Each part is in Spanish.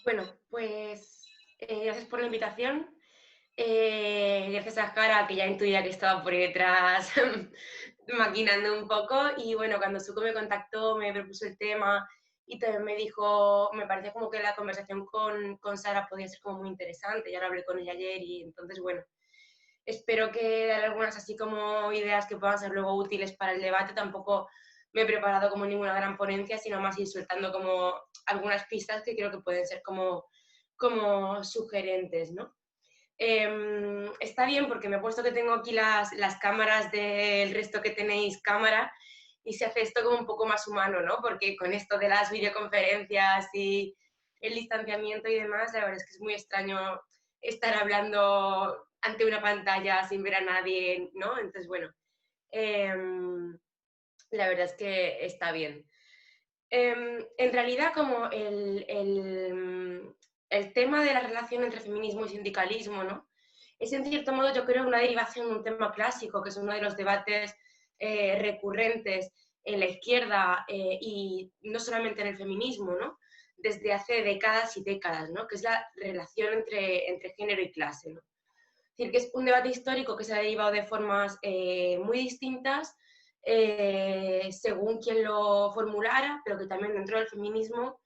Bueno, pues gracias por la invitación. Gracias a Jara, que ya intuía que estaba por ahí detrás maquinando un poco. Y bueno, cuando Suco me contactó, me propuso el tema y también me dijo, me parecía como que la conversación con Sara podía ser como muy interesante. Ya lo hablé con ella ayer y entonces, bueno, espero que dar algunas así como ideas que puedan ser luego útiles para el debate. Tampoco me he preparado como ninguna gran ponencia, sino más ir soltando como algunas pistas que creo que pueden ser como sugerentes, ¿no? Está bien porque me he puesto que tengo aquí las cámaras del resto que tenéis cámara y se hace esto como un poco más humano, ¿no? Porque con esto de las videoconferencias y el distanciamiento y demás, la verdad es que es muy extraño estar hablando ante una pantalla sin ver a nadie, ¿no? Entonces, bueno, eh, la verdad es que está bien. En realidad, como el tema de la relación entre feminismo y sindicalismo, ¿no? Es en cierto modo, yo creo, una derivación de un tema clásico, que es uno de los debates recurrentes en la izquierda y no solamente en el feminismo, ¿no? Desde hace décadas y décadas, ¿no? Que es la relación entre género y clase, ¿no? Es decir, que es un debate histórico que se ha derivado de formas muy distintas según quien lo formulara, pero que también dentro del feminismo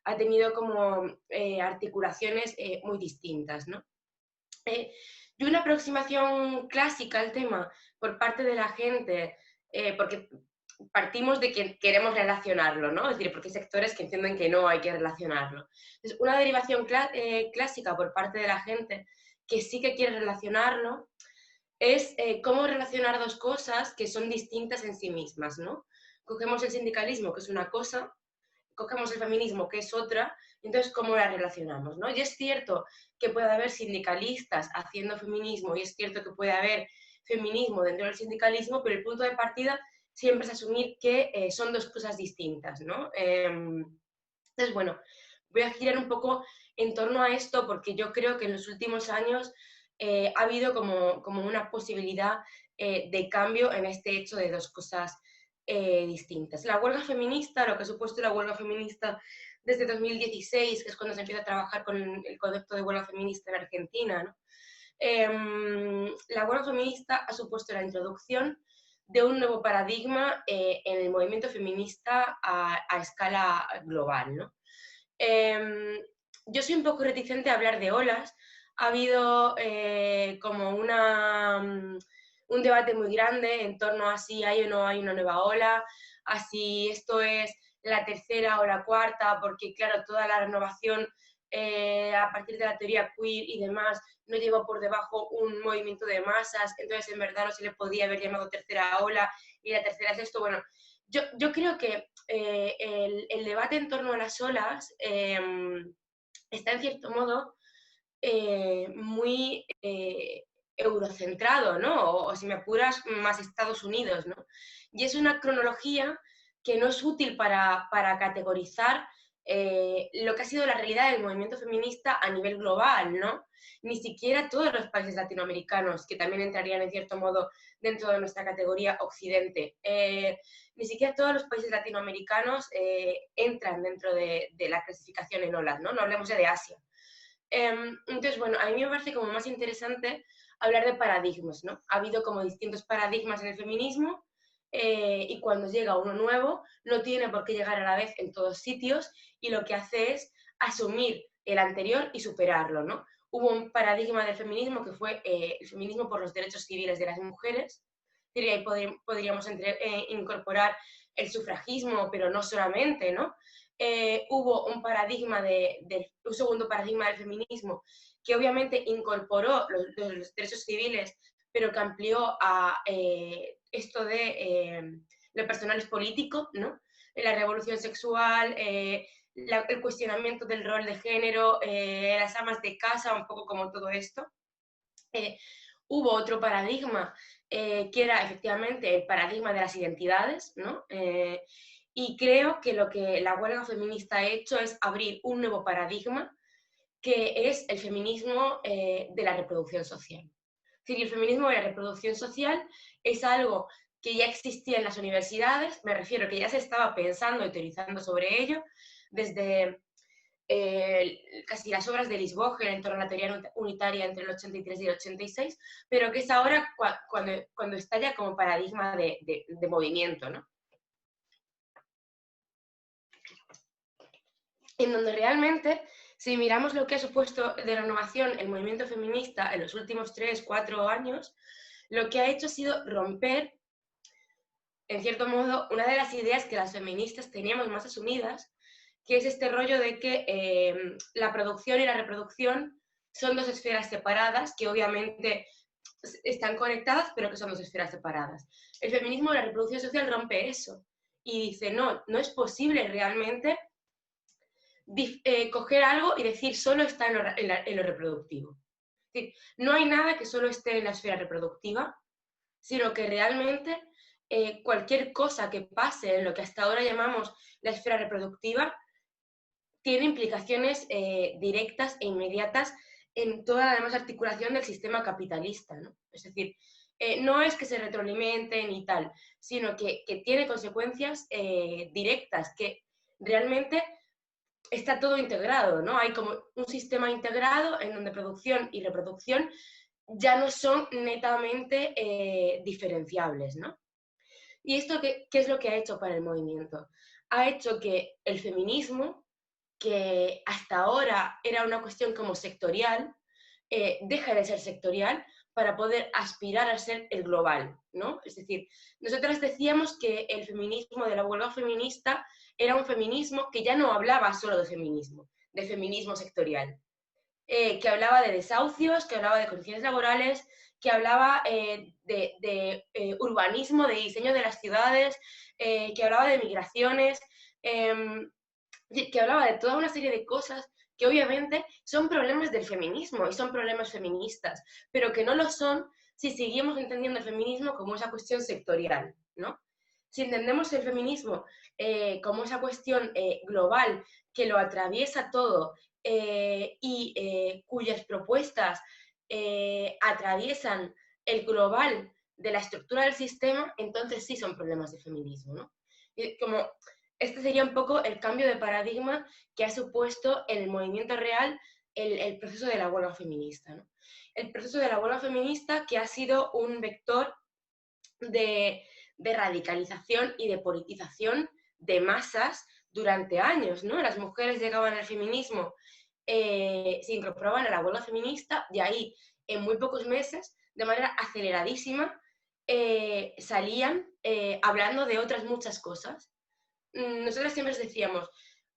ha tenido como articulaciones muy distintas, ¿no? Eh, y una aproximación clásica al tema por parte de la gente, porque partimos de que queremos relacionarlo, ¿no? Es decir, porque hay sectores que entienden que no hay que relacionarlo. Entonces, una derivación clásica por parte de la gente que sí que quiere relacionarlo es cómo relacionar dos cosas que son distintas en sí mismas, ¿no? Cogemos el sindicalismo, que es una cosa, cogemos el feminismo, que es otra, entonces, ¿cómo las relacionamos? ¿No? Y es cierto que puede haber sindicalistas haciendo feminismo y es cierto que puede haber feminismo dentro del sindicalismo, pero el punto de partida siempre es asumir que son dos cosas distintas, ¿no? Entonces, bueno, voy a girar un poco en torno a esto porque yo creo que en los últimos años ha habido como una posibilidad de cambio en este hecho de dos cosas distintas. La huelga feminista, lo que ha supuesto la huelga feminista desde 2016, que es cuando se empieza a trabajar con el concepto de huelga feminista en Argentina, ¿no? La huelga feminista ha supuesto la introducción de un nuevo paradigma en el movimiento feminista a escala global, ¿no? Yo soy un poco reticente a hablar de olas. Ha habido como un debate muy grande en torno a si hay o no hay una nueva ola, a si esto es la tercera o la cuarta, porque claro, toda la renovación a partir de la teoría queer y demás no llevó por debajo un movimiento de masas, entonces en verdad no se le podía haber llamado tercera ola y la tercera es esto. Bueno, yo creo que el debate en torno a las olas está en cierto modo muy eurocentrado, ¿no? O si me apuras, más Estados Unidos, ¿no? Y es una cronología que no es útil para categorizar lo que ha sido la realidad del movimiento feminista a nivel global, ¿no? Ni siquiera todos los países latinoamericanos, que también entrarían en cierto modo dentro de nuestra categoría Occidente. Ni siquiera todos los países latinoamericanos entran dentro de la clasificación en olas, ¿no? No hablemos ya de Asia. Entonces, bueno, a mí me parece como más interesante hablar de paradigmas, ¿no? Ha habido como distintos paradigmas en el feminismo y cuando llega uno nuevo no tiene por qué llegar a la vez en todos sitios y lo que hace es asumir el anterior y superarlo, ¿no? Hubo un paradigma del feminismo que fue el feminismo por los derechos civiles de las mujeres, y ahí podríamos incorporar el sufragismo, pero no solamente, ¿no? Hubo un paradigma un segundo paradigma del feminismo que obviamente incorporó los derechos civiles, pero que amplió a esto de lo personal es político, ¿no? La revolución sexual, el cuestionamiento del rol de género, las amas de casa, un poco como todo esto. Eh, Hubo otro paradigma que era efectivamente el paradigma de las identidades, ¿no? Y creo que lo que la huelga feminista ha hecho es abrir un nuevo paradigma que es el feminismo de la reproducción social. Es decir, el feminismo de la reproducción social es algo que ya existía en las universidades, me refiero que ya se estaba pensando y teorizando sobre ello desde casi las obras de Lisboa en torno a la teoría unitaria entre el 83 y el 86, pero que es ahora cuando estalla como paradigma de movimiento, ¿no? En donde realmente, si miramos lo que ha supuesto de renovación el movimiento feminista en los últimos 3, 4 años, lo que ha hecho ha sido romper, en cierto modo, una de las ideas que las feministas teníamos más asumidas, que es este rollo de que la producción y la reproducción son dos esferas separadas, que obviamente están conectadas, pero que son dos esferas separadas. El feminismo de la reproducción social rompe eso y dice, no, no es posible realmente coger algo y decir solo está en lo reproductivo. Es decir, no hay nada que solo esté en la esfera reproductiva, sino que realmente cualquier cosa que pase en lo que hasta ahora llamamos la esfera reproductiva tiene implicaciones directas e inmediatas en toda la demás articulación del sistema capitalista, ¿no? Es decir, no es que se retroalimenten y tal, sino que tiene consecuencias directas, que realmente está todo integrado, ¿no? Hay como un sistema integrado en donde producción y reproducción ya no son netamente diferenciables, ¿no? ¿Y esto qué es lo que ha hecho para el movimiento? Ha hecho que el feminismo, que hasta ahora era una cuestión como sectorial, deja de ser sectorial para poder aspirar a ser el global, ¿no? Es decir, nosotras decíamos que el feminismo de la huelga feminista era un feminismo que ya no hablaba solo de feminismo sectorial, que hablaba de desahucios, que hablaba de condiciones laborales, que hablaba de urbanismo, de diseño de las ciudades, que hablaba de migraciones, que hablaba de toda una serie de cosas que obviamente son problemas del feminismo y son problemas feministas, pero que no lo son si seguimos entendiendo el feminismo como esa cuestión sectorial, ¿no? Si entendemos el feminismo como esa cuestión global que lo atraviesa todo y cuyas propuestas atraviesan el global de la estructura del sistema, entonces sí son problemas de feminismo, ¿no? Y como este sería un poco el cambio de paradigma que ha supuesto en el movimiento real el proceso de la huelga feminista, ¿no? El proceso de la huelga feminista que ha sido un vector de radicalización y de politización de masas durante años, ¿no? Las mujeres llegaban al feminismo, se incorporaban a la huelga feminista y ahí, en muy pocos meses, de manera aceleradísima, salían hablando de otras muchas cosas. Nosotros siempre decíamos,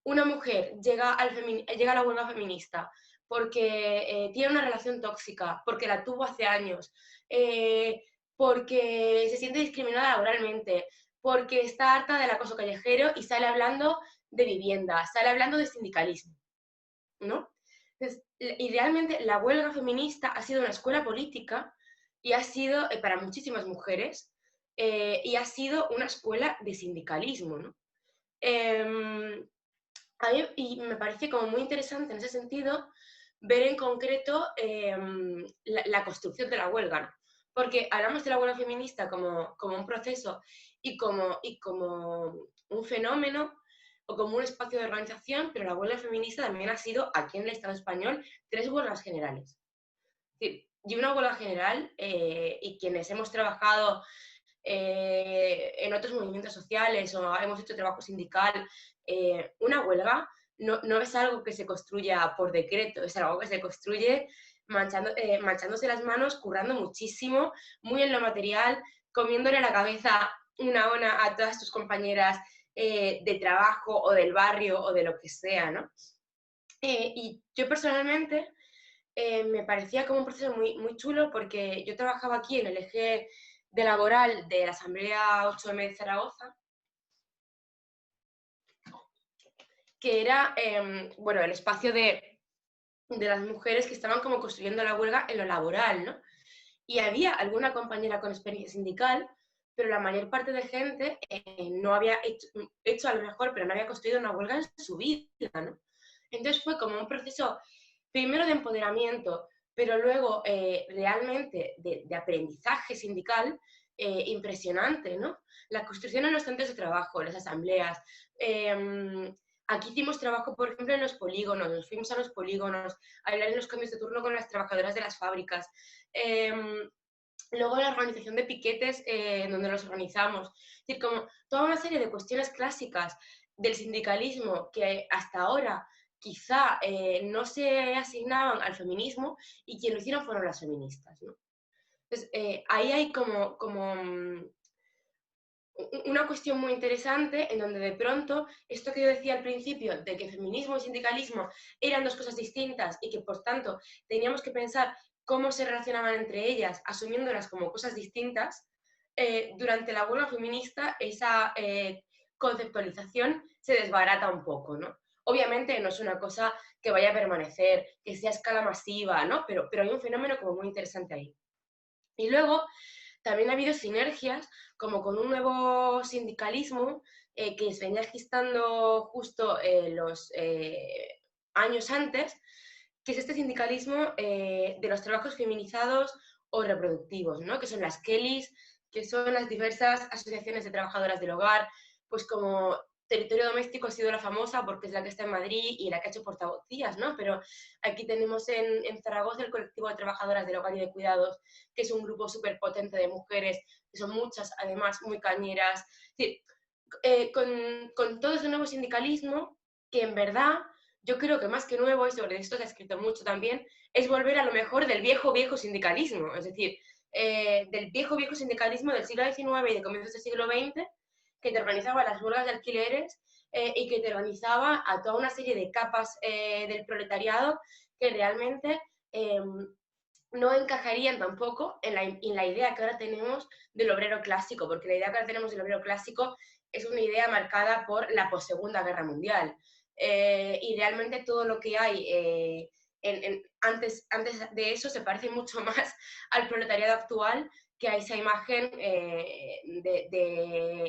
una mujer llega a la huelga feminista porque tiene una relación tóxica, porque la tuvo hace años, porque se siente discriminada laboralmente, porque está harta del acoso callejero y sale hablando de vivienda, sale hablando de sindicalismo, ¿no? Entonces, y realmente la huelga feminista ha sido una escuela política y ha sido, para muchísimas mujeres, y ha sido una escuela de sindicalismo, ¿no? Y me parece como muy interesante en ese sentido ver en concreto la construcción de la huelga, ¿no? Porque hablamos de la huelga feminista como un proceso y como un fenómeno o como un espacio de organización, pero la huelga feminista también ha sido, aquí en el Estado español, 3 huelgas generales. Es decir, y una huelga general, y quienes hemos trabajado en otros movimientos sociales o hemos hecho trabajo sindical, una huelga no es algo que se construya por decreto, es algo que se construye manchándose las manos, currando muchísimo, muy en lo material, comiéndole la cabeza una a una a todas tus compañeras de trabajo o del barrio o de lo que sea, ¿no? Y yo personalmente me parecía como un proceso muy, muy chulo porque yo trabajaba aquí en el eje de laboral de la Asamblea 8M de Zaragoza, que era bueno, el espacio de las mujeres que estaban como construyendo la huelga en lo laboral, ¿no? Y había alguna compañera con experiencia sindical, pero la mayor parte de gente no había hecho a lo mejor, pero no había construido una huelga en su vida, ¿no? Entonces fue como un proceso primero de empoderamiento, pero luego realmente de aprendizaje sindical impresionante, ¿no? La construcción en los centros de trabajo, las asambleas, aquí hicimos trabajo, por ejemplo, en los polígonos, nos fuimos a los polígonos, a hablar en los cambios de turno con las trabajadoras de las fábricas. Luego la organización de piquetes donde los organizamos. Es decir, como toda una serie de cuestiones clásicas del sindicalismo que hasta ahora quizá no se asignaban al feminismo y quien lo hicieron fueron las feministas, ¿no? Entonces, ahí hay como una cuestión muy interesante en donde de pronto esto que yo decía al principio de que feminismo y sindicalismo eran dos cosas distintas y que por tanto teníamos que pensar cómo se relacionaban entre ellas, asumiéndolas como cosas distintas, durante la huelga feminista esa conceptualización se desbarata un poco, ¿no? Obviamente no es una cosa que vaya a permanecer, que sea a escala masiva, ¿no? Pero hay un fenómeno como muy interesante ahí. Y luego también ha habido sinergias, como con un nuevo sindicalismo que se venía gestando justo los años antes, que es este sindicalismo de los trabajos feminizados o reproductivos, ¿no? Que son las Kellys, que son las diversas asociaciones de trabajadoras del hogar, pues como Territorio Doméstico ha sido la famosa porque es la que está en Madrid y la que ha hecho portavocías, ¿no? Pero aquí tenemos en Zaragoza el colectivo de trabajadoras del hogar y de cuidados, que es un grupo súper potente de mujeres, que son muchas, además, muy cañeras. Es decir, con todo ese nuevo sindicalismo, que en verdad yo creo que más que nuevo, y sobre esto se ha escrito mucho también, es volver a lo mejor del viejo sindicalismo, es decir, del viejo sindicalismo del siglo XIX y de comienzos del siglo XX, que te organizaba las huelgas de alquileres y que te organizaba a toda una serie de capas del proletariado que realmente no encajarían tampoco en la idea que ahora tenemos del obrero clásico, porque la idea que ahora tenemos del obrero clásico es una idea marcada por la possegunda guerra mundial. Y realmente todo lo que hay antes de eso se parece mucho más al proletariado actual que a esa imagen de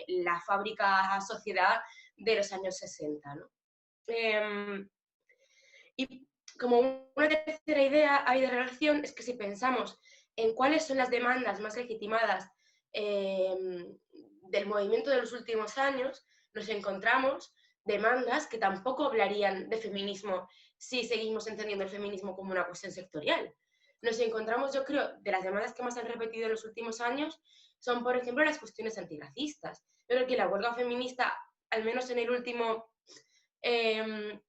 la fábrica sociedad de los años 60, ¿no? Y como una tercera idea hay de relación es que si pensamos en cuáles son las demandas más legitimadas del movimiento de los últimos años, nos encontramos demandas que tampoco hablarían de feminismo si seguimos entendiendo el feminismo como una cuestión sectorial. Nos encontramos, yo creo, de las demandas que más han repetido en los últimos años, son, por ejemplo, las cuestiones antirracistas. Yo creo que la huelga feminista, al menos en el último año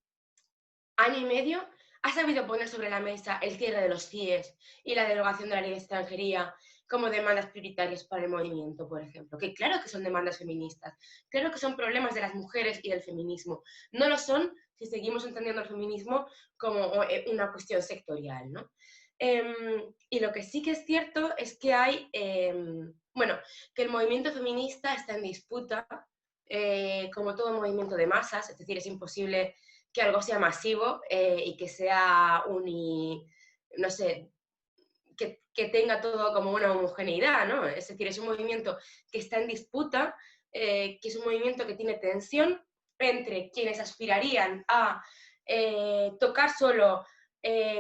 y medio, ha sabido poner sobre la mesa el cierre de los CIES y la derogación de la ley de extranjería como demandas prioritarias para el movimiento, por ejemplo. Que claro que son demandas feministas, claro que son problemas de las mujeres y del feminismo. No lo son si seguimos entendiendo el feminismo como una cuestión sectorial, ¿no? Y lo que sí que es cierto es que hay, bueno, que el movimiento feminista está en disputa, como todo movimiento de masas, es decir, es imposible que algo sea masivo y que sea no sé, que tenga todo como una homogeneidad, ¿no? Es decir, es un movimiento que está en disputa, que es un movimiento que tiene tensión entre quienes aspirarían a tocar solo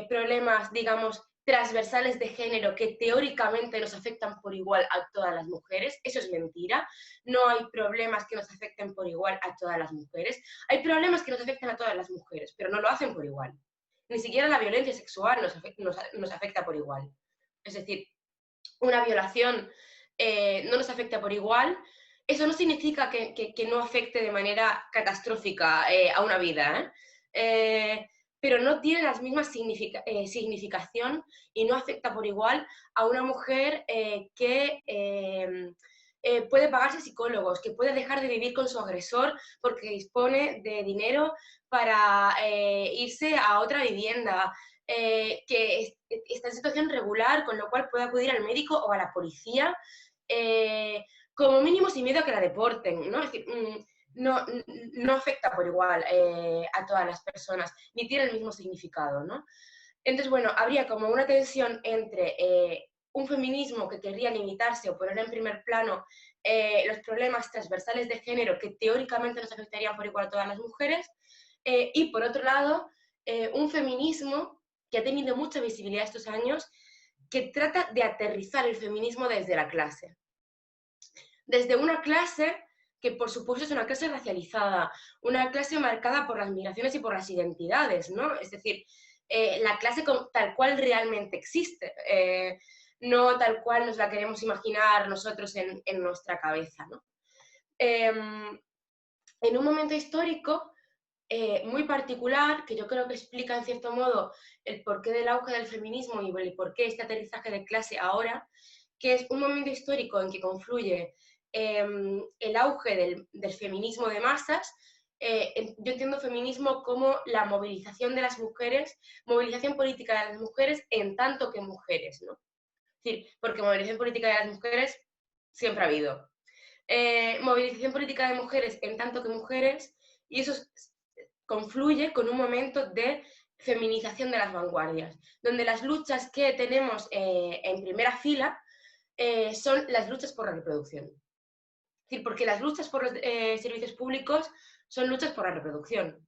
problemas, digamos, transversales de género que teóricamente nos afectan por igual a todas las mujeres. Eso es mentira. No hay problemas que nos afecten por igual a todas las mujeres. Hay problemas que nos afectan a todas las mujeres, pero no lo hacen por igual. Ni siquiera la violencia sexual nos afecta por igual. Es decir, una violación no nos afecta por igual. Eso no significa que no afecte de manera catastrófica a una vida, pero no tiene la misma significación y no afecta por igual a una mujer que puede pagarse psicólogos, que puede dejar de vivir con su agresor porque dispone de dinero para irse a otra vivienda, que está en situación regular, con lo cual puede acudir al médico o a la policía, como mínimo sin miedo a que la deporten, ¿no? Es decir, no afecta por igual a todas las personas, ni tiene el mismo significado, ¿no? Entonces, bueno, habría como una tensión entre un feminismo que querría limitarse o poner en primer plano los problemas transversales de género que teóricamente nos afectarían por igual a todas las mujeres, y por otro lado, un feminismo que ha tenido mucha visibilidad estos años, que trata de aterrizar el feminismo desde la clase. Desde una clase que por supuesto es una clase racializada, una clase marcada por las migraciones y por las identidades, ¿no? Es decir, la clase tal cual realmente existe, no tal cual nos la queremos imaginar nosotros en nuestra cabeza, ¿no? En un momento histórico muy particular, que yo creo que explica en cierto modo el porqué del auge del feminismo y el porqué este aterrizaje de clase ahora, que es un momento histórico en que confluye el auge del feminismo de masas. Yo entiendo feminismo como la movilización de las mujeres, movilización política de las mujeres en tanto que mujeres, ¿no? Es decir, porque movilización política de las mujeres siempre ha habido. Movilización política de mujeres en tanto que mujeres, y eso confluye con un momento de feminización de las vanguardias, donde las luchas que tenemos en primera fila son las luchas por la reproducción. Es decir, porque las luchas por los servicios públicos son luchas por la reproducción.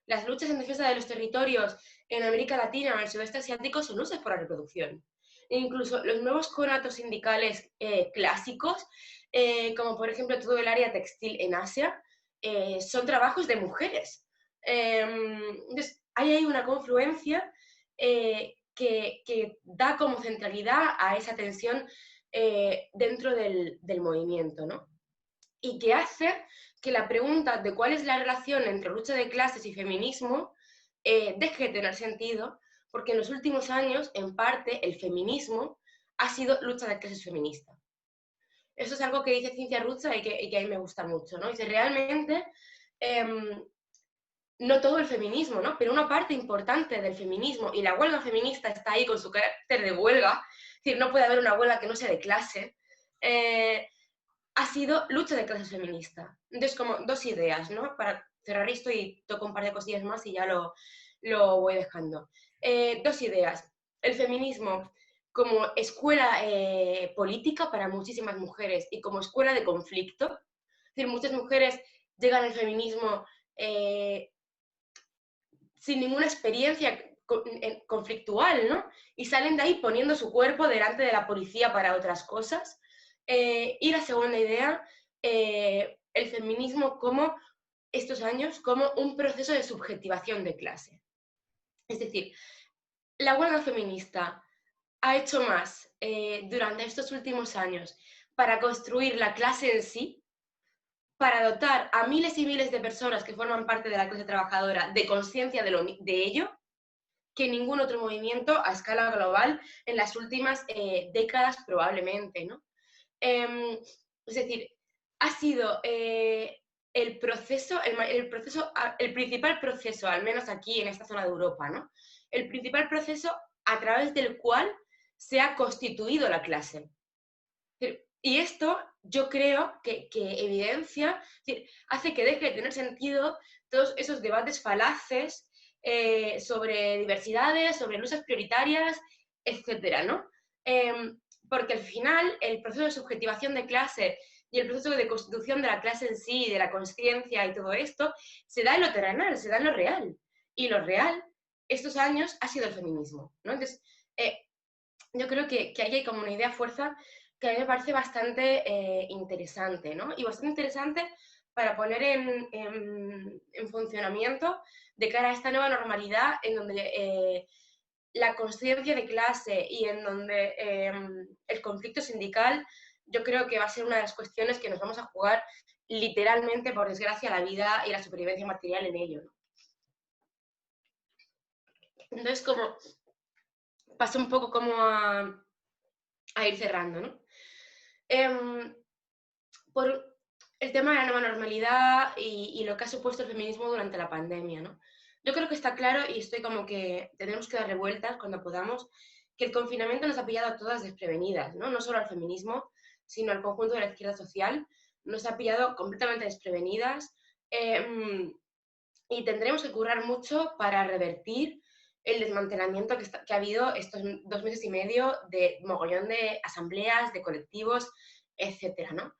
Las luchas en defensa de los territorios en América Latina o en el sudeste asiático son luchas por la reproducción. E incluso los nuevos conatos sindicales clásicos, como por ejemplo todo el área textil en Asia, son trabajos de mujeres. Entonces, hay ahí una confluencia que da como centralidad a esa tensión dentro del movimiento, ¿no? Y que hace que la pregunta de cuál es la relación entre lucha de clases y feminismo deje de tener sentido, porque en los últimos años, en parte, el feminismo ha sido lucha de clases feminista. Eso es algo que dice Cynthia Rutza y que a mí me gusta mucho, ¿no? Dice, realmente, no todo el feminismo, ¿no? Pero una parte importante del feminismo, y la huelga feminista está ahí con su carácter de huelga, es decir, no puede haber una huelga que no sea de clase, ha sido lucha de clases feminista. Entonces, como dos ideas, ¿no? Para cerrar esto y toco un par de cosillas más y ya lo voy dejando. Dos ideas. El feminismo como escuela política para muchísimas mujeres y como escuela de conflicto. Es decir, muchas mujeres llegan al feminismo sin ninguna experiencia conflictual, ¿no? Y salen de ahí poniendo su cuerpo delante de la policía para otras cosas. Y la segunda idea, el feminismo como estos años, como un proceso de subjetivación de clase. Es decir, la huelga feminista ha hecho más durante estos últimos años para construir la clase en sí, para dotar a miles y miles de personas que forman parte de la clase trabajadora de conciencia de ello, que ningún otro movimiento a escala global en las últimas décadas probablemente, ¿no? Es decir, ha sido el principal proceso, al menos aquí en esta zona de Europa, ¿no? El principal proceso a través del cual se ha constituido la clase. Y esto yo creo que evidencia, es decir, hace que deje de tener sentido todos esos debates falaces sobre diversidades, sobre luchas prioritarias, etcétera, ¿no? Porque al final el proceso de subjetivación de clase y el proceso de constitución de la clase en sí, de la conciencia y todo esto, se da en lo terrenal, se da en lo real. Y lo real, estos años, ha sido el feminismo, ¿no? Entonces, yo creo que ahí hay como una idea fuerza que a mí me parece bastante interesante, ¿no? Y bastante interesante para poner en funcionamiento de cara a esta nueva normalidad en donde la conciencia de clase y en donde el conflicto sindical yo creo que va a ser una de las cuestiones que nos vamos a jugar literalmente, por desgracia, la vida y la supervivencia material en ello, ¿no? Entonces, como paso un poco como a ir cerrando, ¿no? Por el tema de la nueva normalidad y lo que ha supuesto el feminismo durante la pandemia, ¿no? Yo creo que está claro y estoy como que tenemos que darle vueltas cuando podamos, que el confinamiento nos ha pillado a todas desprevenidas, ¿no? No solo al feminismo, sino al conjunto de la izquierda social, nos ha pillado completamente desprevenidas y tendremos que currar mucho para revertir el desmantelamiento que ha habido estos 2 meses y medio de mogollón de asambleas, de colectivos, etcétera, ¿no?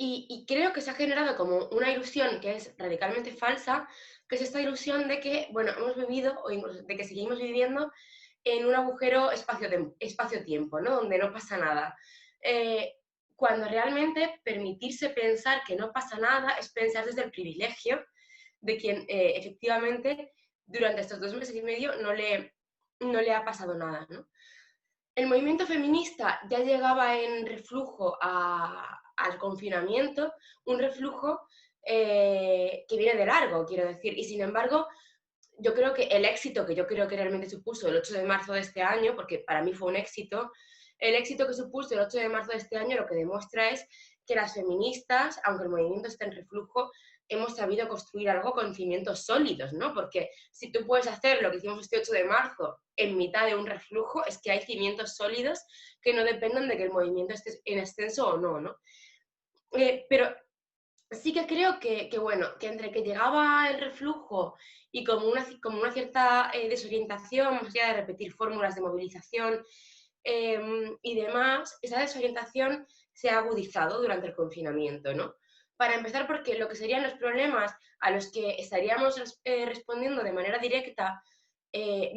Y creo que se ha generado como una ilusión que es radicalmente falsa, que es esta ilusión de que, bueno, hemos vivido, o incluso de que seguimos viviendo, en un agujero espacio-tiempo, ¿no? Donde no pasa nada. cuando realmente permitirse pensar que no pasa nada es pensar desde el privilegio de quien efectivamente durante estos 2 meses y medio no le ha pasado nada, ¿no? El movimiento feminista ya llegaba en reflujo al confinamiento, un reflujo que viene de largo, quiero decir, y sin embargo, yo creo que el éxito que yo creo que realmente supuso el 8 de marzo de este año, porque para mí fue un éxito, el éxito que supuso el 8 de marzo de este año lo que demuestra es que las feministas, aunque el movimiento esté en reflujo, hemos sabido construir algo con cimientos sólidos, ¿no? Porque si tú puedes hacer lo que hicimos este 8 de marzo en mitad de un reflujo, es que hay cimientos sólidos que no dependen de que el movimiento esté en ascenso o no, ¿no? Pero sí que creo bueno, que entre que llegaba el reflujo y como una cierta desorientación, más allá de repetir fórmulas de movilización y demás, esa desorientación se ha agudizado durante el confinamiento, ¿no? Para empezar, porque lo que serían los problemas a los que estaríamos respondiendo de manera directa,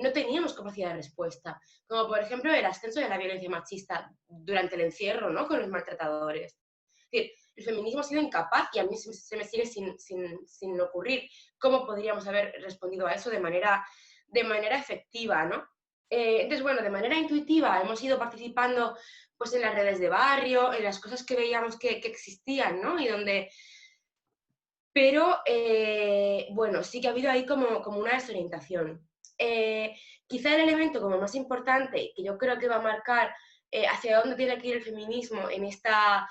no teníamos capacidad de respuesta, como por ejemplo el ascenso de la violencia machista durante el encierro, ¿no? Con los maltratadores. Es decir, el feminismo ha sido incapaz y a mí se me sigue sin ocurrir cómo podríamos haber respondido a eso de manera efectiva, ¿no? Entonces, bueno, de manera intuitiva hemos ido participando pues en las redes de barrio, en las cosas que veíamos que existían, ¿no? Y donde... Pero, bueno, sí que ha habido ahí como una desorientación. Quizá el elemento como más importante, que yo creo que va a marcar hacia dónde tiene que ir el feminismo en esta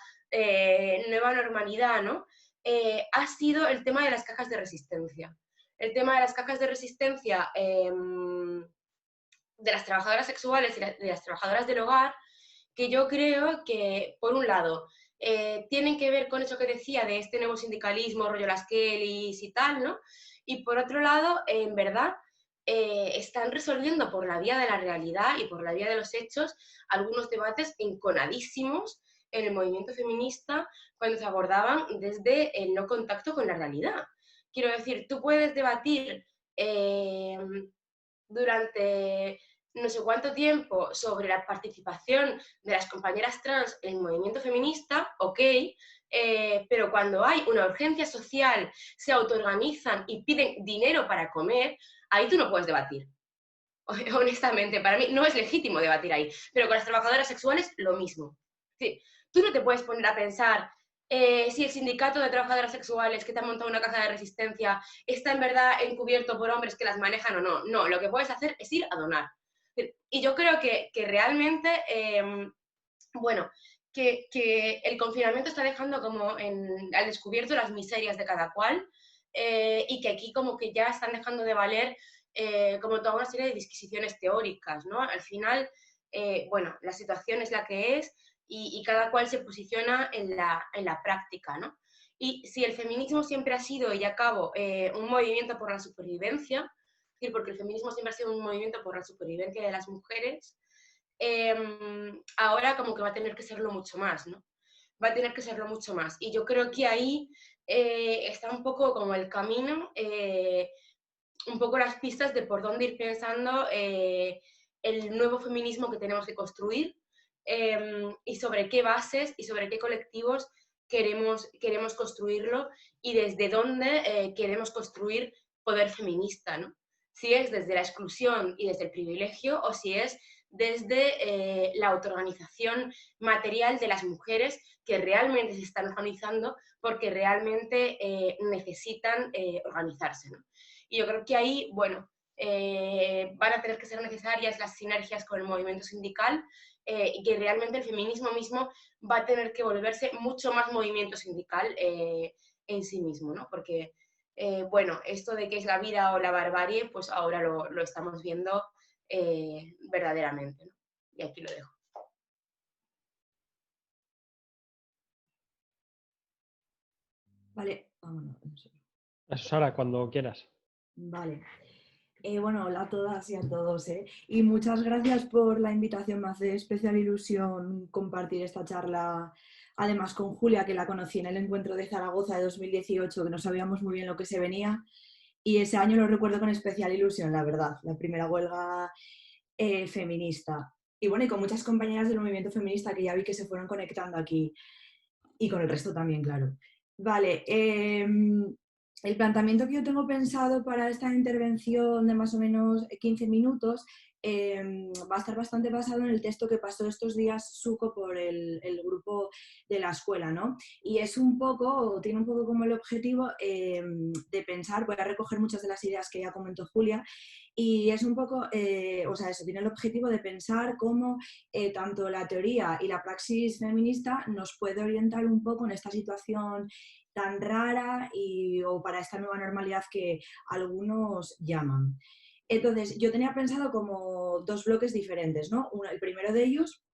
nueva normalidad, ¿no? Ha sido el tema de las cajas de resistencia. El tema de las cajas de resistencia de las trabajadoras sexuales y de las trabajadoras del hogar, que yo creo que, por un lado, tienen que ver con eso que decía de este nuevo sindicalismo, rollo las Kellys y tal, ¿no? Y por otro lado, en verdad, están resolviendo por la vía de la realidad y por la vía de los hechos algunos debates enconadísimos en el movimiento feminista cuando se abordaban desde el no contacto con la realidad. Quiero decir, tú puedes debatir durante no sé cuánto tiempo sobre la participación de las compañeras trans en el movimiento feminista, ok, pero cuando hay una urgencia social, se autoorganizan y piden dinero para comer, ahí tú no puedes debatir. Honestamente, para mí no es legítimo debatir ahí, pero con las trabajadoras sexuales lo mismo. Sí, tú no te puedes poner a pensar si el sindicato de trabajadoras sexuales que te ha montado una caja de resistencia está en verdad encubierto por hombres que las manejan o no. No, lo que puedes hacer es ir a donar. Y yo creo que realmente, bueno, que el confinamiento está dejando como al descubierto las miserias de cada cual y que aquí como que ya están dejando de valer como toda una serie de disquisiciones teóricas, ¿no? Al final, bueno, la situación es la que es y cada cual se posiciona en la práctica, ¿no? Y si el feminismo siempre ha sido, y acabo, un movimiento por la supervivencia, porque el feminismo siempre ha sido un movimiento por la supervivencia de las mujeres, ahora como que va a tener que serlo mucho más, ¿no? Va a tener que serlo mucho más. Y yo creo que ahí está un poco como el camino, un poco las pistas de por dónde ir pensando el nuevo feminismo que tenemos que construir y sobre qué bases y sobre qué colectivos queremos construirlo y desde dónde queremos construir poder feminista, ¿no? Si es desde la exclusión y desde el privilegio o si es desde la autoorganización material de las mujeres que realmente se están organizando porque realmente necesitan organizarse, ¿no? Y yo creo que ahí, bueno, van a tener que ser necesarias las sinergias con el movimiento sindical y que realmente el feminismo mismo va a tener que volverse mucho más movimiento sindical en sí mismo, ¿no? Porque, bueno, esto de qué es la vida o la barbarie, pues ahora lo estamos viendo verdaderamente, ¿no? Y aquí lo dejo. Vale, vámonos. Sara, cuando quieras. Vale. Bueno, hola a todas y a todos, ¿eh? Y muchas gracias por la invitación. Me hace especial ilusión compartir esta charla, además con Julia, que la conocí en el encuentro de Zaragoza de 2018, que no sabíamos muy bien lo que se venía. Y ese año lo recuerdo con especial ilusión, la verdad, la primera huelga feminista. y bueno, y con muchas compañeras del movimiento feminista que ya vi que se fueron conectando aquí y con el resto también, claro. Vale, el planteamiento que yo tengo pensado para esta intervención de más o menos 15 minutos va a estar bastante basado en el texto que pasó estos días Suco por el grupo de la escuela, ¿no? Y es un poco, tiene un poco como el objetivo de pensar, voy a recoger muchas de las ideas que ya comentó Julia, y es un poco, o sea, eso tiene el objetivo de pensar cómo tanto la teoría y la praxis feminista nos puede orientar un poco en esta situación tan rara o para esta nueva normalidad que algunos llaman. Entonces, yo tenía pensado como dos bloques diferentes, ¿no? El primero de ellos,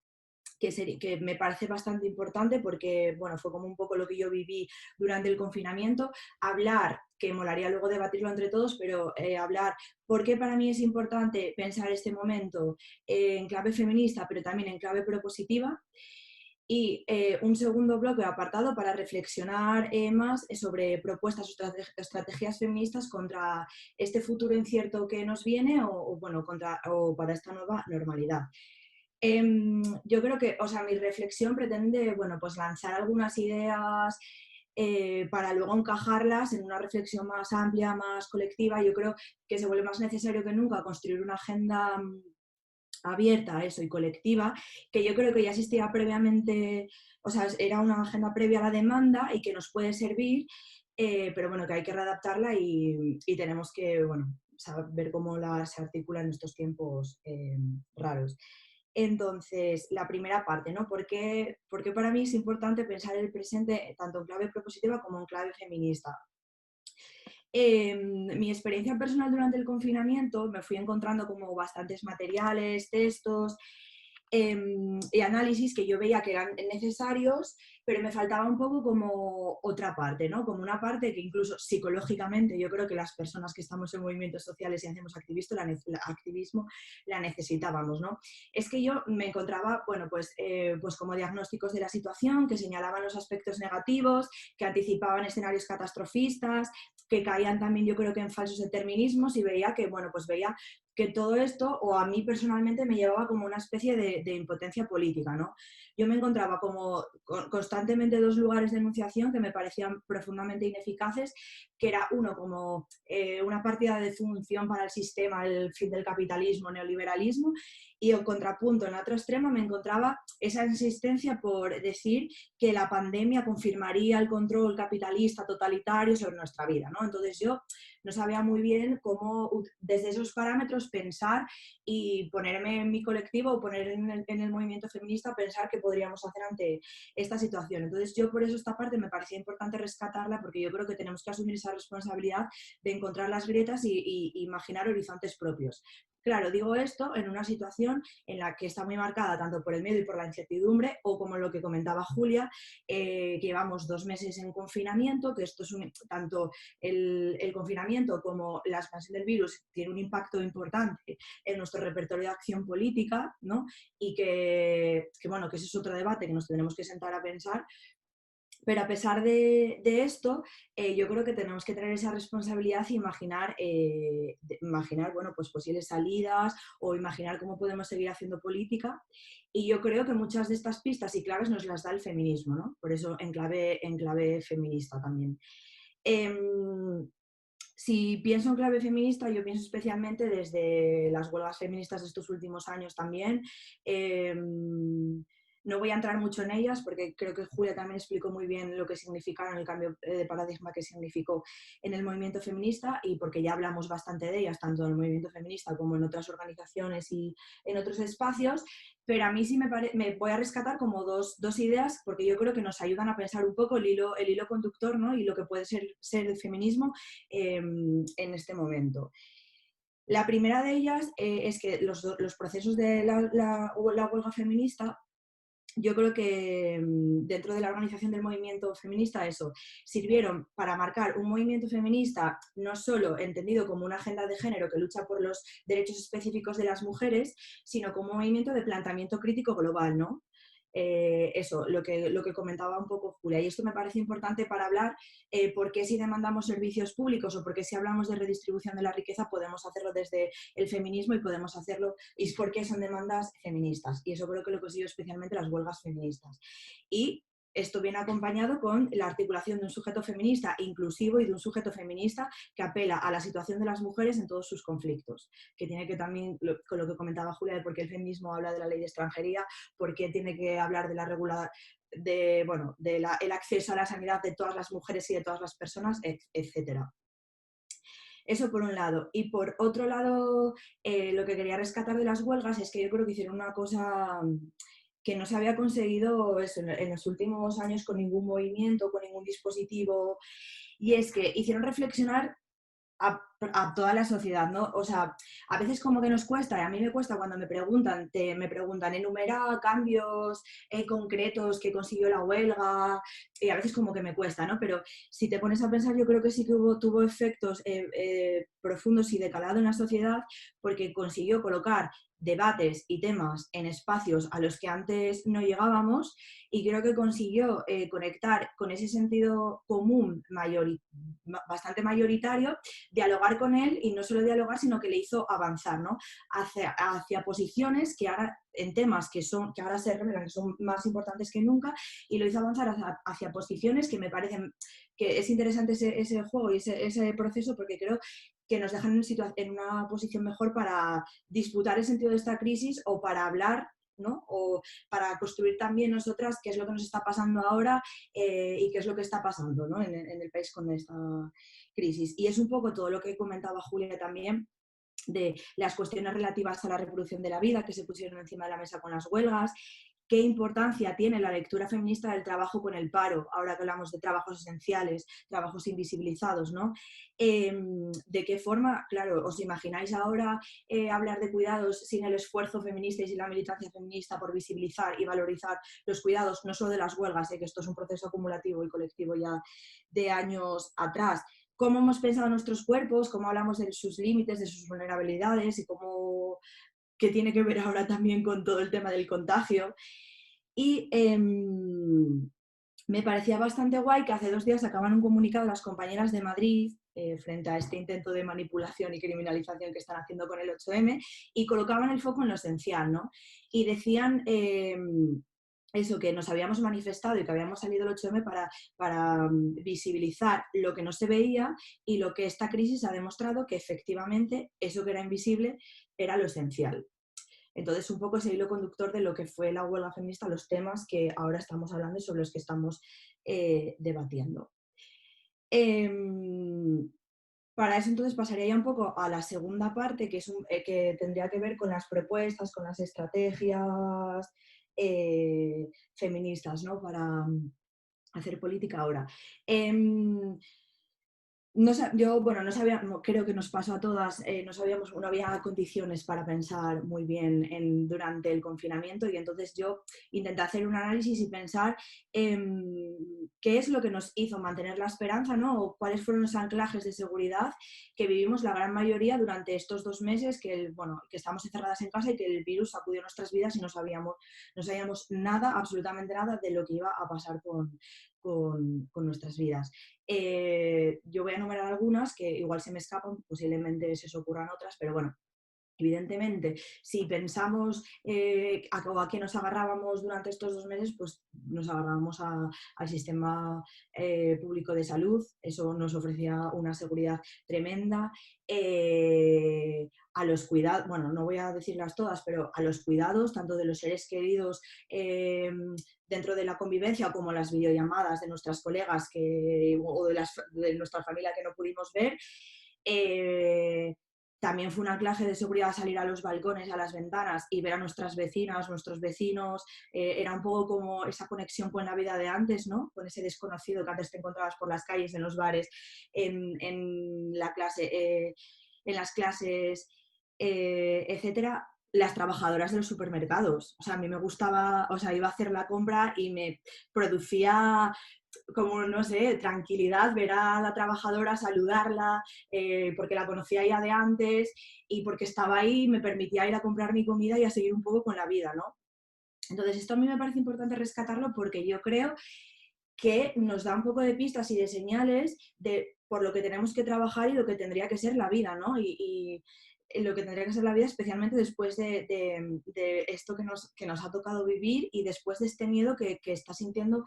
que me parece bastante importante porque, bueno, fue como un poco lo que yo viví durante el confinamiento, hablar, que molaría luego debatirlo entre todos, pero hablar por qué para mí es importante pensar este momento en clave feminista, pero también en clave propositiva. Y un segundo bloque apartado para reflexionar más sobre propuestas o estrategias feministas contra este futuro incierto que nos viene bueno, o para esta nueva normalidad. Yo creo que, o sea, mi reflexión pretende, bueno, pues lanzar algunas ideas para luego encajarlas en una reflexión más amplia, más colectiva. Yo creo que se vuelve más necesario que nunca construir una agenda abierta a eso y colectiva, que yo creo que ya existía previamente, o sea, era una agenda previa a la demanda y que nos puede servir, pero bueno, que hay que readaptarla y tenemos que, bueno, saber cómo se articula en estos tiempos raros. Entonces, la primera parte, ¿no? ¿Por qué para mí es importante pensar el presente tanto en clave propositiva como en clave feminista? Mi experiencia personal durante el confinamiento me fui encontrando como bastantes materiales, textos y análisis que yo veía que eran necesarios, pero me faltaba un poco como otra parte, ¿no? Como una parte que incluso psicológicamente yo creo que las personas que estamos en movimientos sociales y hacemos activismo la necesitábamos, ¿no? Es que yo me encontraba, bueno, pues como diagnósticos de la situación que señalaban los aspectos negativos, que anticipaban escenarios catastrofistas, que caían también yo creo que en falsos determinismos y veía que, bueno, pues veía que todo esto, o a mí personalmente, me llevaba como una especie de impotencia política, ¿no? Yo me encontraba como constantemente dos lugares de enunciación que me parecían profundamente ineficaces, que era uno como una partida de función para el sistema, el fin del capitalismo, neoliberalismo, y el contrapunto en el otro extremo me encontraba esa insistencia por decir que la pandemia confirmaría el control capitalista totalitario sobre nuestra vida, ¿no? Entonces yo no sabía muy bien cómo desde esos parámetros pensar y ponerme en mi colectivo o poner en el movimiento feminista, pensar qué podríamos hacer ante esta situación. Entonces yo por eso esta parte me parecía importante rescatarla porque yo creo que tenemos que asumir esa responsabilidad de encontrar las grietas y imaginar horizontes propios. Claro, digo esto en una situación en la que está muy marcada tanto por el miedo y por la incertidumbre, o como lo que comentaba Julia, que llevamos 2 meses en confinamiento, que esto es tanto el confinamiento como la expansión del virus tiene un impacto importante en nuestro repertorio de acción política, ¿no? Y bueno, que ese es otro debate que nos tendremos que sentar a pensar. Pero a pesar de esto, yo creo que tenemos que tener esa responsabilidad y imaginar bueno, pues posibles salidas o imaginar cómo podemos seguir haciendo política. Y yo creo que muchas de estas pistas y claves nos las da el feminismo, ¿no? Por eso en clave feminista también. Si pienso en clave feminista, yo pienso especialmente desde las huelgas feministas de estos últimos años también. No voy a entrar mucho en ellas porque creo que Julia también explicó muy bien lo que significaron, el cambio de paradigma que significó en el movimiento feminista, y porque ya hablamos bastante de ellas, tanto en el movimiento feminista como en otras organizaciones y en otros espacios. Pero a mí sí me voy a rescatar como dos ideas, porque yo creo que nos ayudan a pensar un poco el hilo conductor, ¿no? Y lo que puede ser el feminismo en este momento. La primera de ellas es que los procesos de la huelga feminista, yo creo que dentro de la organización del movimiento feminista eso, sirvieron para marcar un movimiento feminista no solo entendido como una agenda de género que lucha por los derechos específicos de las mujeres, sino como un movimiento de planteamiento crítico global, ¿no? eso, lo que comentaba un poco Julia. Y esto me parece importante para hablar por qué si demandamos servicios públicos o por qué si hablamos de redistribución de la riqueza podemos hacerlo desde el feminismo y podemos hacerlo, y por qué son demandas feministas. Y eso creo que lo consigo especialmente las huelgas feministas. Y esto viene acompañado con la articulación de un sujeto feminista inclusivo y de un sujeto feminista que apela a la situación de las mujeres en todos sus conflictos, que tiene que también, con lo que comentaba Julia, de por qué el feminismo habla de la ley de extranjería, por qué tiene que hablar de la el acceso a la sanidad de todas las mujeres y de todas las personas, etcétera. Eso por un lado. Y por otro lado, lo que quería rescatar de las huelgas es que yo creo que hicieron una cosa que no se había conseguido eso, en los últimos años con ningún movimiento, con ningún dispositivo, y es que hicieron reflexionar a toda la sociedad, ¿no? O sea, a veces como que nos cuesta, y a mí me cuesta cuando me preguntan, enumera cambios concretos que consiguió la huelga, y a veces como que me cuesta, ¿no? Pero si te pones a pensar, yo creo que sí que tuvo efectos profundos y de calado en la sociedad, porque consiguió colocar debates y temas en espacios a los que antes no llegábamos, y creo que consiguió conectar con ese sentido común bastante mayoritario, dialogar con él, y no solo dialogar, sino que le hizo avanzar, ¿no? hacia posiciones que ahora, en temas que ahora se revelan que son más importantes que nunca, y lo hizo avanzar hacia posiciones que me parecen que es interesante ese juego y ese proceso, porque creo que nos dejan en una posición mejor para disputar el sentido de esta crisis o para hablar, ¿no? O para construir también nosotras qué es lo que nos está pasando ahora y qué es lo que está pasando, ¿no? en el país con esta crisis. Y es un poco todo lo que comentaba Julia también, de las cuestiones relativas a la reproducción de la vida que se pusieron encima de la mesa con las huelgas, qué importancia tiene la lectura feminista del trabajo con el paro, ahora que hablamos de trabajos esenciales, trabajos invisibilizados, ¿no? De qué forma, claro, os imagináis ahora hablar de cuidados sin el esfuerzo feminista y sin la militancia feminista por visibilizar y valorizar los cuidados, no solo de las huelgas, que esto es un proceso acumulativo y colectivo ya de años atrás. Cómo hemos pensado nuestros cuerpos, cómo hablamos de sus límites, de sus vulnerabilidades y cómo que tiene que ver ahora también con todo el tema del contagio. Y me parecía bastante guay que hace 2 días acaban un comunicado las compañeras de Madrid frente a este intento de manipulación y criminalización que están haciendo con el 8M, y colocaban el foco en lo esencial, ¿no? Y decían eso, que nos habíamos manifestado y que habíamos salido el 8M para visibilizar lo que no se veía, y lo que esta crisis ha demostrado que efectivamente eso que era invisible era lo esencial. Entonces, un poco ese hilo conductor de lo que fue la huelga feminista, los temas que ahora estamos hablando y sobre los que estamos debatiendo. Para eso entonces pasaría ya un poco a la segunda parte, que, que tendría que ver con las propuestas, con las estrategias feministas, ¿no? Para hacer política ahora. No creo que nos pasó a todas, no había condiciones para pensar muy bien durante el confinamiento, y entonces yo intenté hacer un análisis y pensar qué es lo que nos hizo mantener la esperanza, ¿no? O cuáles fueron los anclajes de seguridad que vivimos la gran mayoría durante estos 2 meses que estamos encerradas en casa y que el virus sacudió nuestras vidas y no sabíamos nada, absolutamente nada, de lo que iba a pasar con nuestras vidas. Yo voy a enumerar algunas que igual se me escapan, posiblemente se os ocurran otras, pero bueno, evidentemente, si pensamos a qué nos agarrábamos durante estos 2 meses, pues nos agarrábamos al sistema público de salud. Eso nos ofrecía una seguridad tremenda. A los cuidados, bueno, no voy a decirlas todas, pero a los cuidados, tanto de los seres queridos dentro de la convivencia, como las videollamadas de nuestras colegas o de nuestra familia que no pudimos ver. También fue un anclaje de seguridad salir a los balcones, a las ventanas y ver a nuestras vecinas, nuestros vecinos. Era un poco como esa conexión con la vida de antes, ¿no? Con ese desconocido que antes te encontrabas por las calles, en los bares, en las clases, etcétera. Las trabajadoras de los supermercados. O sea, a mí me gustaba, iba a hacer la compra y me producía como, no sé, tranquilidad ver a la trabajadora, saludarla, porque la conocía ya de antes y porque estaba ahí, me permitía ir a comprar mi comida y a seguir un poco con la vida, ¿no? Entonces, esto a mí me parece importante rescatarlo porque yo creo que nos da un poco de pistas y de señales por lo que tenemos que trabajar y lo que tendría que ser la vida, ¿no? Y lo que tendría que ser la vida, especialmente después de esto que nos ha tocado vivir y después de este miedo que está sintiendo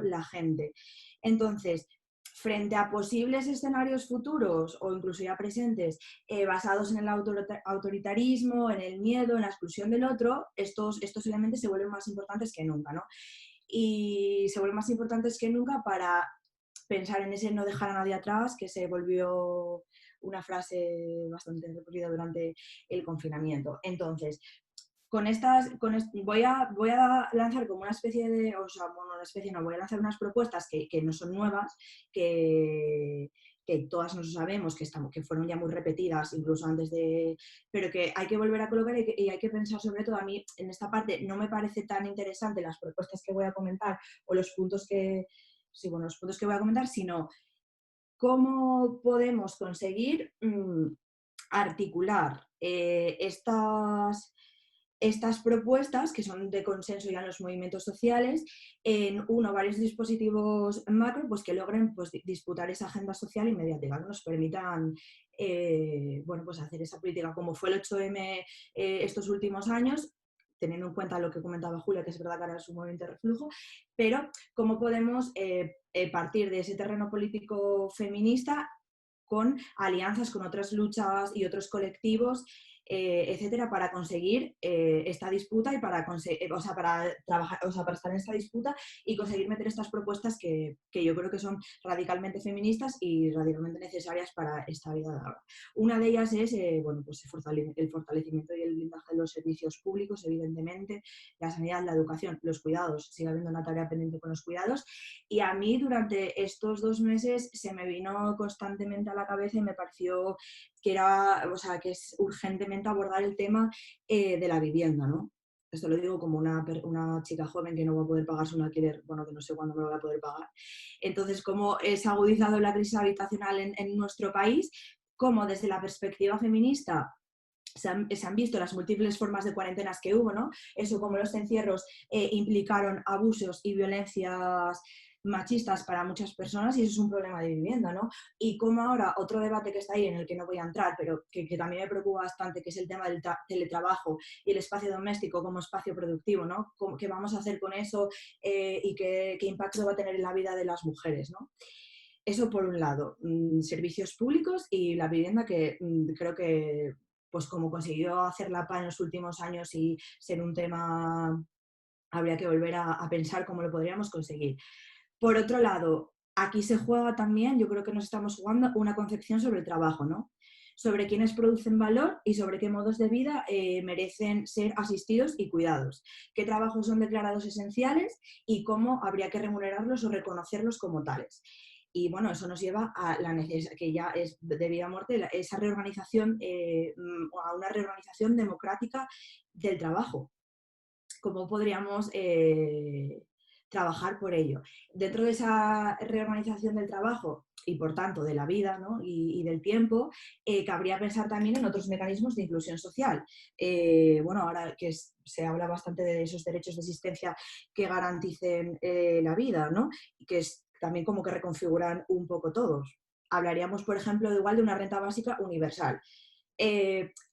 la gente. Entonces, frente a posibles escenarios futuros o incluso ya presentes, basados en el autoritarismo, en el miedo, en la exclusión del otro, estos elementos se vuelven más importantes que nunca, ¿no? Y se vuelven más importantes que nunca para pensar en ese no dejar a nadie atrás, que se volvió una frase bastante recurrida durante el confinamiento. Entonces, voy a lanzar como una especie de, o sea, bueno, una especie no, voy a lanzar unas propuestas que no son nuevas, que todas nos sabemos, que fueron ya muy repetidas, incluso antes de, pero que hay que volver a colocar y hay que pensar sobre todo. A mí en esta parte no me parece tan interesante las propuestas que voy a comentar o los puntos los puntos que voy a comentar, sino cómo podemos conseguir articular estas propuestas, que son de consenso ya en los movimientos sociales, en varios dispositivos macro, pues que logren pues, disputar esa agenda social y mediática, que nos permitan pues hacer esa política, como fue el 8M estos últimos años, teniendo en cuenta lo que comentaba Julia, que es verdad que ahora es un movimiento de reflujo, pero cómo podemos partir de ese terreno político feminista con alianzas con otras luchas y otros colectivos, etcétera, para conseguir esta disputa y para trabajar, para estar en esta disputa y conseguir meter estas propuestas que yo creo que son radicalmente feministas y radicalmente necesarias para esta vida de ahora. Una de ellas es pues el fortalecimiento y el blindaje de los servicios públicos, evidentemente, la sanidad, la educación, los cuidados. Sigue habiendo una tarea pendiente con los cuidados. Y a mí durante estos 2 meses se me vino constantemente a la cabeza y me pareció que que es urgentemente abordar el tema de la vivienda, ¿no? Esto lo digo como una chica joven que no va a poder pagarse un alquiler, bueno, que no sé cuándo me lo va a poder pagar. Entonces, cómo se ha agudizado la crisis habitacional en nuestro país, cómo desde la perspectiva feminista se han visto las múltiples formas de cuarentenas que hubo, ¿no? Eso, como los encierros implicaron abusos y violencias machistas para muchas personas, y eso es un problema de vivienda, ¿no? Y como ahora otro debate que está ahí, en el que no voy a entrar, pero que también me preocupa bastante, que es el tema del teletrabajo y el espacio doméstico como espacio productivo, ¿no? ¿Qué vamos a hacer con eso y qué impacto va a tener en la vida de las mujeres, ¿no? Eso por un lado, servicios públicos y la vivienda, que creo que pues como consiguió hacer la PA en los últimos años y ser un tema, habría que volver a pensar cómo lo podríamos conseguir. Por otro lado, aquí se juega también, yo creo que nos estamos jugando una concepción sobre el trabajo, ¿no? Sobre quiénes producen valor y sobre qué modos de vida merecen ser asistidos y cuidados, qué trabajos son declarados esenciales y cómo habría que remunerarlos o reconocerlos como tales. Y bueno, eso nos lleva a la necesidad, que ya es de vida o muerte, esa reorganización, a una reorganización democrática del trabajo. ¿Cómo podríamos trabajar por ello? Dentro de esa reorganización del trabajo y por tanto de la vida, ¿no? y del tiempo, cabría pensar también en otros mecanismos de inclusión social. Ahora que se habla bastante de esos derechos de existencia que garanticen la vida, ¿no? Y que es también como que reconfiguran un poco todos. Hablaríamos, por ejemplo, de una renta básica universal.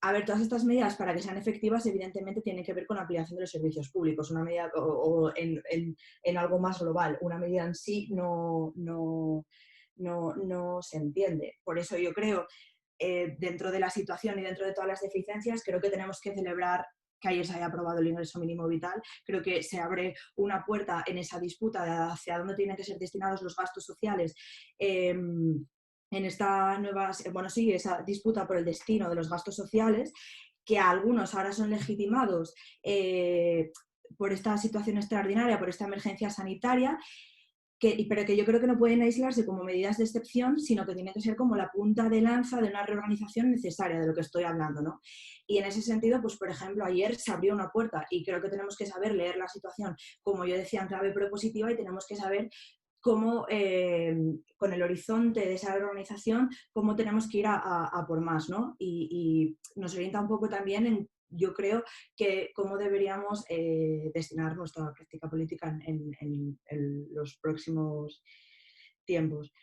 A ver, todas estas medidas, para que sean efectivas, evidentemente tienen que ver con la ampliación de los servicios públicos, una medida o en algo más global. Una medida en sí no se entiende. Por eso yo creo, dentro de la situación y dentro de todas las deficiencias, creo que tenemos que celebrar que ayer se haya aprobado el ingreso mínimo vital. Creo que se abre una puerta en esa disputa de hacia dónde tienen que ser destinados los gastos sociales, en esta nueva, esa disputa por el destino de los gastos sociales, que a algunos ahora son legitimados por esta situación extraordinaria, por esta emergencia sanitaria, pero que yo creo que no pueden aislarse como medidas de excepción, sino que tienen que ser como la punta de lanza de una reorganización necesaria, de lo que estoy hablando, ¿no? Y en ese sentido, pues por ejemplo, ayer se abrió una puerta y creo que tenemos que saber leer la situación, como yo decía, en clave propositiva, y tenemos que saber cómo, con el horizonte de esa organización, cómo tenemos que ir a por más, ¿no? Y nos orienta un poco también en yo creo que cómo deberíamos destinar nuestra práctica política en los próximos tiempos.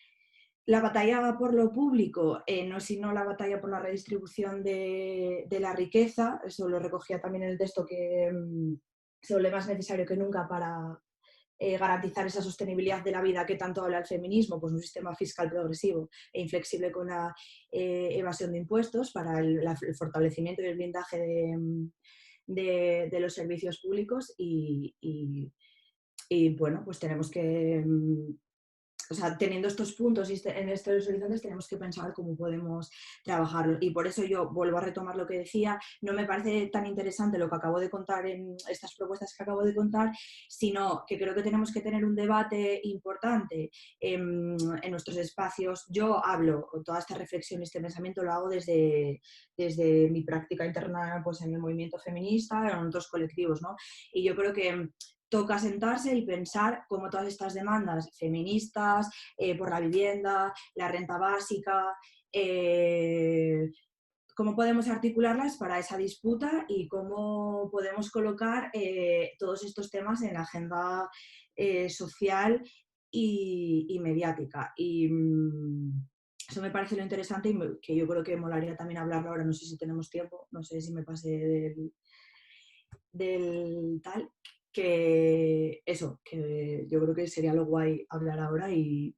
La batalla por lo público no es sino la batalla por la redistribución de la riqueza. Eso lo recogía también en el texto, que se vuelve más necesario que nunca para garantizar esa sostenibilidad de la vida que tanto habla el feminismo, pues un sistema fiscal progresivo e inflexible con la evasión de impuestos para el fortalecimiento y el blindaje de los servicios públicos y bueno, pues tenemos que o sea, teniendo estos puntos y en estos horizontes tenemos que pensar cómo podemos trabajarlo. Y por eso yo vuelvo a retomar lo que decía, no me parece tan interesante lo que acabo de contar en estas propuestas que acabo de contar, sino que creo que tenemos que tener un debate importante en nuestros espacios. Yo hablo, con toda esta reflexión y este pensamiento lo hago desde mi práctica interna, pues en el movimiento feminista, en otros colectivos, ¿no? Y yo creo que toca sentarse y pensar cómo todas estas demandas feministas, por la vivienda, la renta básica, cómo podemos articularlas para esa disputa y cómo podemos colocar todos estos temas en la agenda social y mediática. Y eso me parece lo interesante y que yo creo que molaría también hablarlo ahora. No sé si tenemos tiempo, no sé si me pasé del tal, que eso, que yo creo que sería lo guay hablar ahora y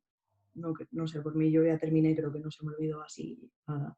no sé, por mí yo ya terminé, creo que no se me olvidó así nada.